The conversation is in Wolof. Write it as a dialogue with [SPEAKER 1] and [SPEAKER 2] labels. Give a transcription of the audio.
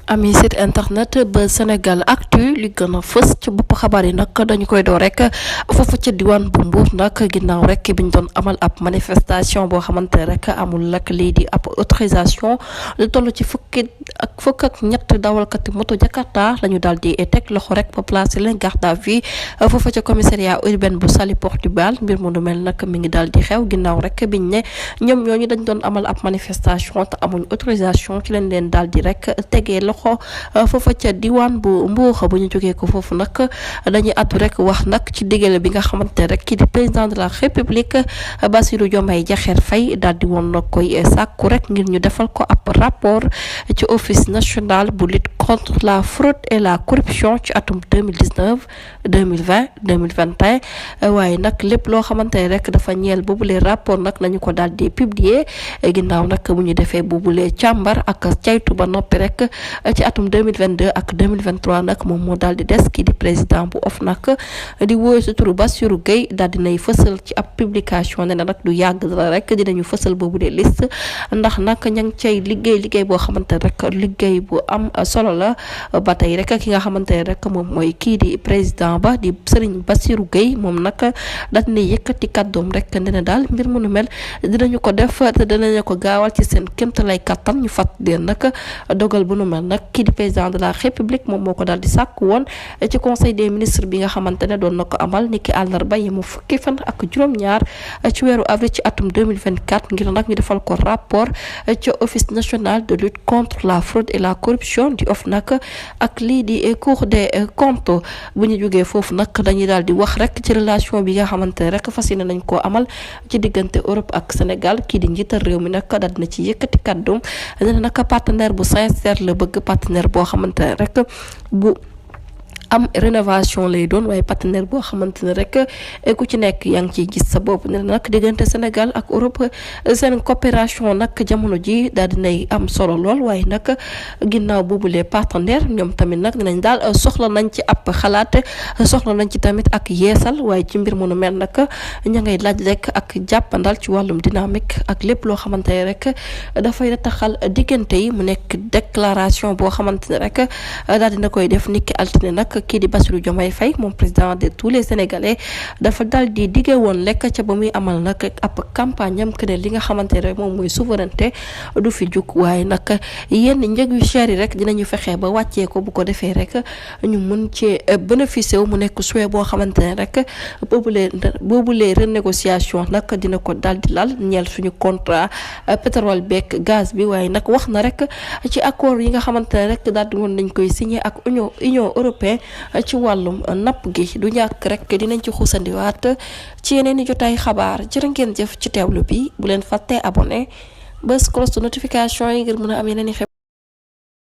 [SPEAKER 1] ami site internet ba Sénégal Actu li gën a fës ci bopp xabaar yi nag dañu koy door rek foofu ca diwaan bu Mbour nag ginnaaw rek biñ doon amal ab manifestation boo xamante rek amul lak lii di ab autorisation lu toll ci fukk ak ñett dawalkati moto Jakarta lañu daal di teg loxo rek ba placé leen garde à vue foofu ca commissariat urbain bu Saly Portudal mbir mu nu mel nag mi ngi daal di xew ginnaaw rek biñ ne ñoom ñooñu dañ doon amal ab manifestation te amuñ autorisation ci leen daal di rek tegee loxo foofa ca diwaan bu Mbour bu ñu jógee ko foofu nag dañuy àddu rek wax nag ci diggale bi nga xamante rek kii di président de la république Bassirou Diomaye Diakhar Faye daal di woon na koy sàkku rek ngir ñu defal ko ab rapport ci office national bu lutte contre la fraude et la corruption ci atum 2019 2020 2021 waaye nag lépp loo xamante ne rek dafa ñeel boobule rapport nag nañu ko daal di publier ginnaaw nag bu ñu defee boobule càmbar ak caytu ba noppi rek ci atum 2022 ak 2023 nag moom moo daal di des kii di président bu OFNAC di wóoy si turu Bassirou Gueye daal dinay fësal ci ab publication ne na nag du yàgg dara rek dinañu fësal boobu de liste ndax nag ña ngi cay liggéey boo xamante rek liggéey bu am solo la ba tey rek ki nga xamante ne rek moom mooy kii di président ba di Serigne Bassirou Gueye moom nag daal dinay yëkkati kàddoom rek ne na daal mbir mu nu mel dinañu ko def te dinañu ko gaawal ci seen kéemtalaay kattan ñu fàtt leen nag dogal bu nu mel nag kii di président de la république moom moo ko daal di sàkk woon ci conseil des ministres bi nga xamante ne doon na ko amal niki àllarba yi mu fukki fan ak juróom-ñaar ci weeru avril ci atum 2024 ngir nag ñu defal ko rapport ci office national de lutte contre la fraude et la corruption di OFNAC ak lii di cour des comptes bu ñu jógee foofu nag dañuy daal di wax rek ci relation bi nga xamante ne rek fas yéene nañ koo amal ci diggante Europe ak Sénégal kii di njiital réew mi nag daal dina ci yëkkati kàddoom ne nag partenaire bu sincère la bëgg partenaire boo xamante ne rek bu am rénovation lay doon waaye partenaire boo xamante ne rek ku ci nekk yaa ngi ciy gis sa bopp ne nag diggante Sénégal ak Europe seen coopération nag jamono ji daal dinay am solo lool waaye nag ginnaaw boobu les partenaires ñoom tamit nag dinañ daal soxla nañ ci ab xalaat soxla nañ ci tamit ak yeesal waaye ci mbir mu nu mel nag ña ngay laaj rek ak jàppandal ci wàllum dynamique ak lépp loo xamante ne rek dafay taxal diggante yi mu nekk déclaration boo xamante ne rek daal dina koy def niki altine nag kii di Bassirou Diomaye Faye moom président de tous les Sénégalais dafa daal di diggee woon lekk ca ba muy amal nag ab campagne am que ne li nga xamante ne rek moom mooy souveraineté du fi jug waaye nag yenn njëg yu cher yi rek dinañu fexe ba wàccee ko bu ko defee rek ñu mën cee bénéficier wu mu nekk souhait boo xamante ne rek boobulee renégociation nag dina ko daal di lal ñeel suñu contrat pétrole beeg gaz bi waaye nag wax na rek ci accord yi nga xamante ne rek daal di woon nañ koy signé ak union européenne ci wàllum napp gi du ñàkk rek dinañ ci xuusandiwaat ci yeneen i jotaay xabaar jërë ngeen jëf ci teewlu bi bu leen fàttee abonné bës cloche de notification yi ngir mën a am yeneen i